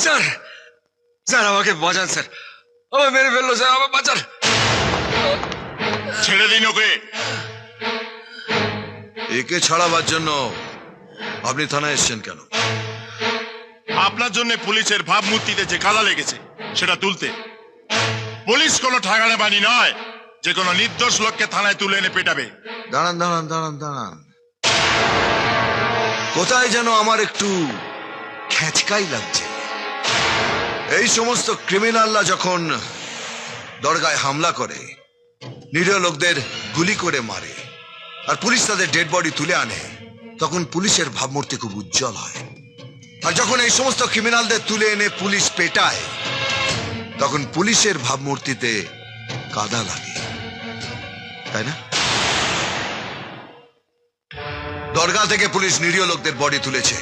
Sir sir আমাকে বাঁচান sir, আমাকে মেরে ফেললো স্যার, আমাকে বাঁচান। ছেড়ে দিন ওকে। একে ছাড়াবার জন্য আপনি থানায় এসেছেন কেন? আপনার জন্য পুলিশের ভাবমূর্তিতে যে কালা লেগেছে সেটা তুলতে। পুলিশ কোনো ঠাগাড়ে বাণী নয় যে কোনো নির্দোষ লোককে থানায় তুলে এনে পেটাবে। দাঁড়ান দাঁড়ান দাঁড়ান দাঁড়ান, কোথায় যেন আমার একটু খ্যাচকাই লাগছে। এই সমস্ত ক্রিমিনালরা যখন দরগায় হামলা করে, নিরীহ লোকদের গুলি করে মারে, আর পুলিশ তাদের ডেড বডি তুলে আনে, তখন পুলিশের ভাবমূর্তি খুব উজ্জ্বল হয়। আর যখন এই সমস্ত ক্রিমিনালদের তুলে এনে পুলিশ পেটায়, তখন পুলিশের ভাবমূর্তিতে কাদা লাগে, তাই না? দরগা থেকে পুলিশ নিরীহ লোকদের বডি তুলেছে,